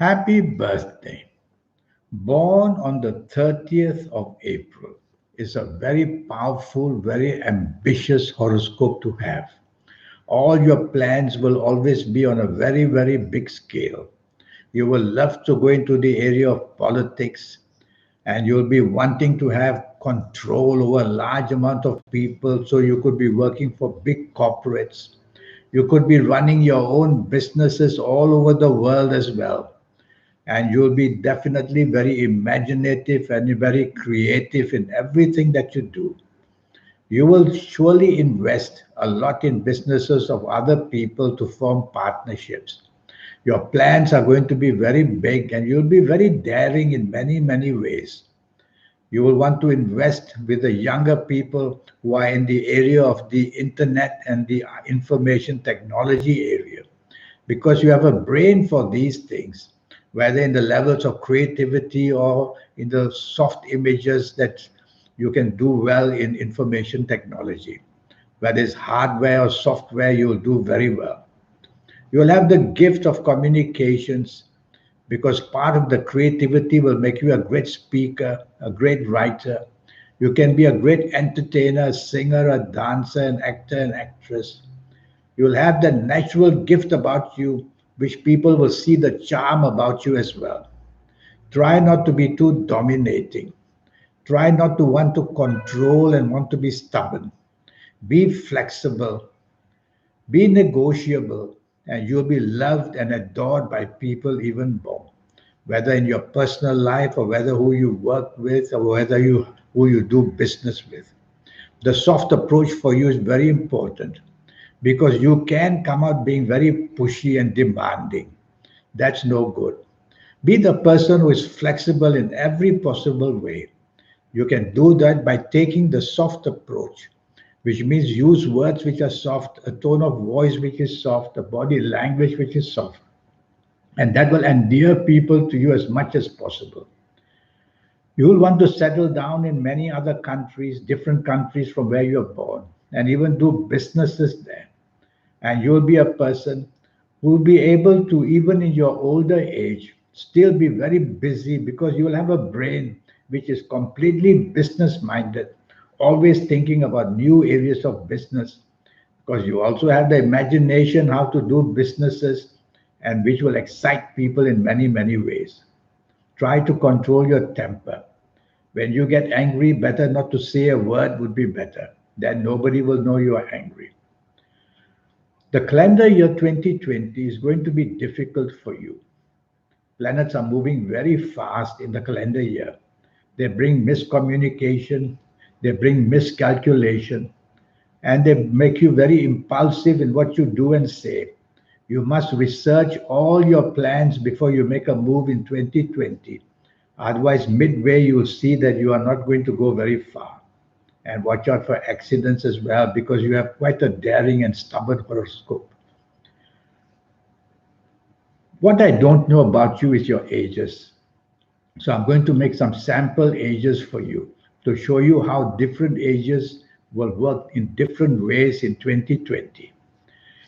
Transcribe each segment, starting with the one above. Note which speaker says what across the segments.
Speaker 1: Happy birthday. Born on the 30th of April is a very powerful, very ambitious horoscope to have. All your plans will always be on a very, very big scale. You will love to go into the area of politics and you'll be wanting to have control over a large amount of people so you could be working for big corporates. You could be running your own businesses all over the world as well, and you'll be definitely very imaginative and very creative in everything that you do. You will surely invest a lot in businesses of other people to form partnerships. Your plans are going to be very big and you'll be very daring in many, many ways. You will want to invest with the younger people who are in the area of the internet and the information technology area, because you have a brain for these things, whether in the levels of creativity or in the soft images that you can do well in information technology. Whether it's hardware or software, you will do very well. You will have the gift of communications because part of the creativity will make you a great speaker, a great writer. You can be a great entertainer, a singer, a dancer, an actor, an actress. You will have the natural gift about you, which people will see the charm about you as well. Try not to be too dominating. Try not to want to control and want to be stubborn. Be flexible, be negotiable, and you'll be loved and adored by people even more. Whether in your personal life or whether who you work with or whether you who you do business with. The soft approach for you is very important because you can come out being very pushy and demanding. That's no good. Be the person who is flexible in every possible way. You can do that by taking the soft approach, which means use words which are soft, a tone of voice which is soft, a body language which is soft, and that will endear people to you as much as possible. You will want to settle down in many other countries, different countries from where you're born, and even do businesses there. And you'll be a person who will be able to, even in your older age, still be very busy because you will have a brain which is completely business minded, always thinking about new areas of business, because you also have the imagination how to do businesses and which will excite people in many, many ways. Try to control your temper. When you get angry, better not to say a word would be better. Then nobody will know you are angry. The calendar year 2020 is going to be difficult for you. Planets are moving very fast in the calendar year. They bring miscommunication, they bring miscalculation, and they make you very impulsive in what you do and say. You must research all your plans before you make a move in 2020. Otherwise, midway, you will see that you are not going to go very far. And watch out for accidents as well because you have quite a daring and stubborn horoscope. What I don't know about you is your ages. So I'm going to make some sample ages for you to show you how different ages will work in different ways in 2020.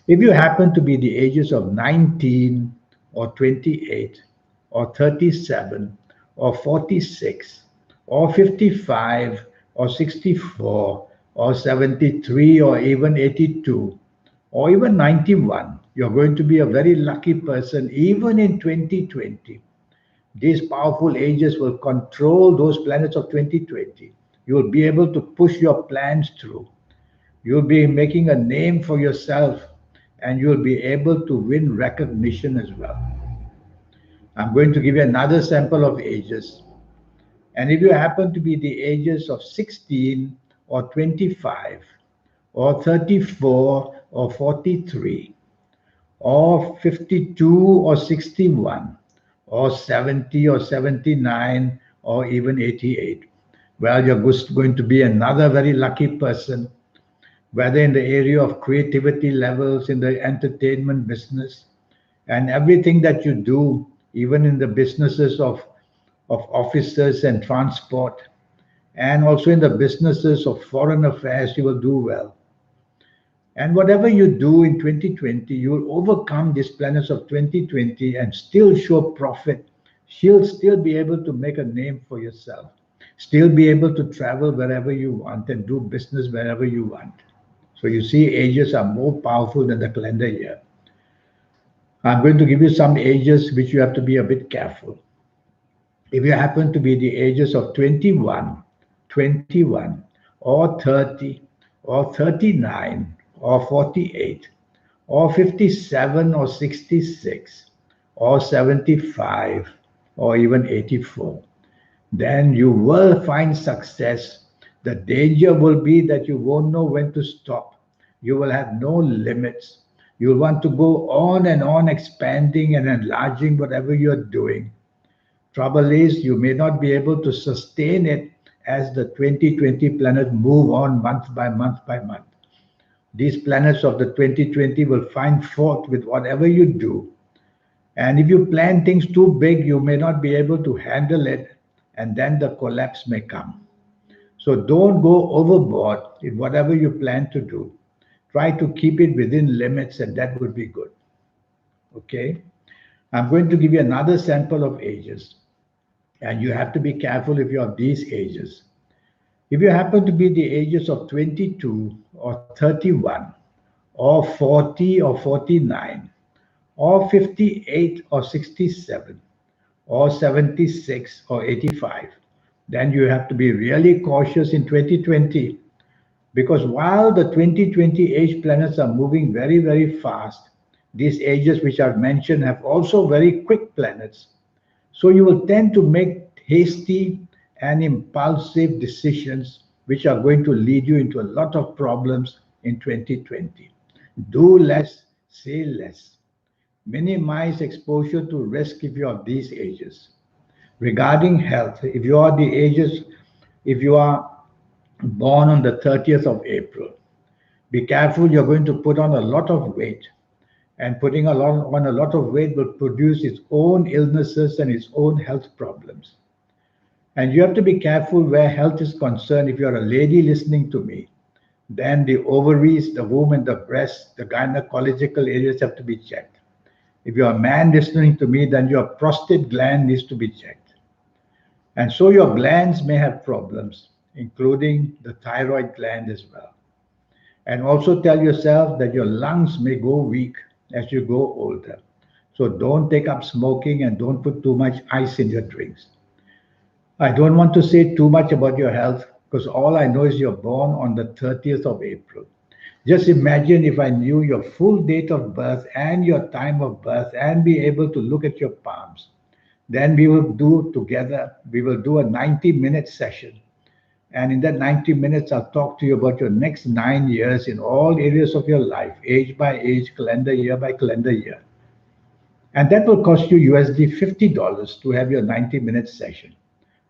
Speaker 1: If you happen to be the ages of 19 or 28 or 37 or 46 or 55 or 64 or 73 or even 82 or even 91, you're going to be a very lucky person even in 2020. These powerful ages will control those planets of 2020. You will be able to push your plans through. You'll be making a name for yourself and you'll be able to win recognition as well. I'm going to give you another sample of ages. And if you happen to be the ages of 16 or 25 or 34 or 43 or 52 or 61 or 70 or 79 or even 88, well, you're just going to be another very lucky person, whether in the area of creativity levels, in the entertainment business, and everything that you do, even in the businesses of officers and transport, and also in the businesses of foreign affairs, you will do well. And whatever you do in 2020, you'll overcome these planets of 2020 and still show profit. You'll still be able to make a name for yourself, still be able to travel wherever you want and do business wherever you want. So you see, ages are more powerful than the calendar year. I'm going to give you some ages which you have to be a bit careful. If you happen to be the ages of 21, 21, or 30, or 39, or 48, or 57, or 66, or 75, or even 84, then you will find success. The danger will be that you won't know when to stop. You will have no limits. You'll want to go on and on expanding and enlarging whatever you're doing. Trouble is, you may not be able to sustain it as the 2020 planets move on month by month by month. These planets of the 2020 will find fault with whatever you do. And if you plan things too big, you may not be able to handle it, and then the collapse may come. So don't go overboard in whatever you plan to do. Try to keep it within limits, and that would be good. Okay? I'm going to give you another sample of ages, and you have to be careful if you're of these ages. If you happen to be the ages of 22 or 31 or 40 or 49 or 58 or 67 or 76 or 85, then you have to be really cautious in 2020, because while the 2020 age planets are moving very, very fast, these ages which I've mentioned have also very quick planets. So you will tend to make hasty and impulsive decisions which are going to lead you into a lot of problems in 2020. Do less, say less. Minimize exposure to risk if you are these ages. Regarding health, if you are born on the 30th of April, be careful, you're going to put on a lot of weight. And putting on a lot of weight will produce its own illnesses and its own health problems. And you have to be careful where health is concerned. If you're a lady listening to me, then the ovaries, the womb, and the breast, the gynecological areas have to be checked. If you're a man listening to me, then your prostate gland needs to be checked. And so your glands may have problems, including the thyroid gland as well. And also tell yourself that your lungs may go weak as you go older. So don't take up smoking and don't put too much ice in your drinks. I don't want to say too much about your health because all I know is you're born on the 30th of April. Just imagine if I knew your full date of birth and your time of birth and be able to look at your palms. Then we will do a 90-minute session. And in that 90 minutes, I'll talk to you about your next 9 years in all areas of your life, age by age, calendar year by calendar year. And that will cost you USD $50 to have your 90-minute session.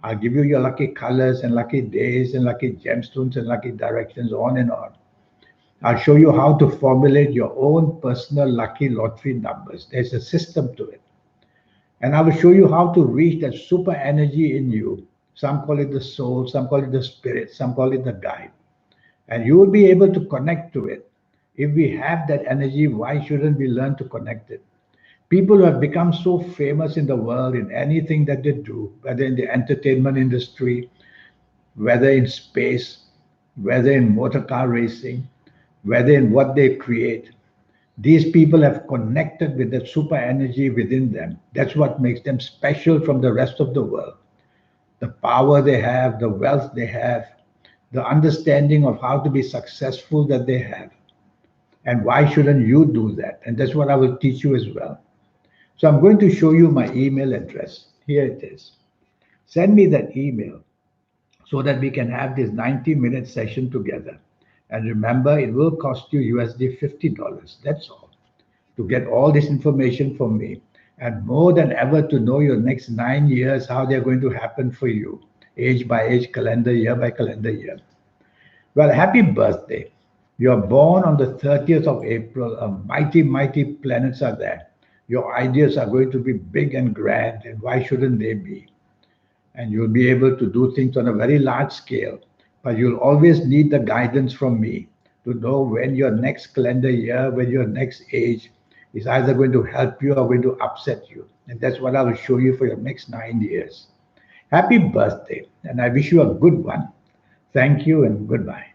Speaker 1: I'll give you your lucky colors and lucky days and lucky gemstones and lucky directions, on and on. I'll show you how to formulate your own personal lucky lottery numbers. There's a system to it. And I will show you how to reach that super energy in you. Some call it the soul, some call it the spirit, some call it the guide. And you will be able to connect to it. If we have that energy, why shouldn't we learn to connect it? People who have become so famous in the world in anything that they do, whether in the entertainment industry, whether in space, whether in motor car racing, whether in what they create, these people have connected with that super energy within them. That's what makes them special from the rest of the world. The power they have, the wealth they have, the understanding of how to be successful that they have. And why shouldn't you do that? And that's what I will teach you as well. So I'm going to show you my email address. Here it is. Send me that email so that we can have this 90-minute session together. And remember, it will cost you USD $50. That's all. To get all this information from me. And more than ever, to know your next 9 years, how they're going to happen for you, age by age, calendar year by calendar year. Well, happy birthday. You're born on the 30th of April. A mighty, mighty planets are there. Your ideas are going to be big and grand, and why shouldn't they be? And you'll be able to do things on a very large scale, but you'll always need the guidance from me. to know when your next calendar year, when your next age is either going to help you or going to upset you. And that's what I will show you for your next 9 years. Happy birthday, and I wish you a good one. Thank you and goodbye.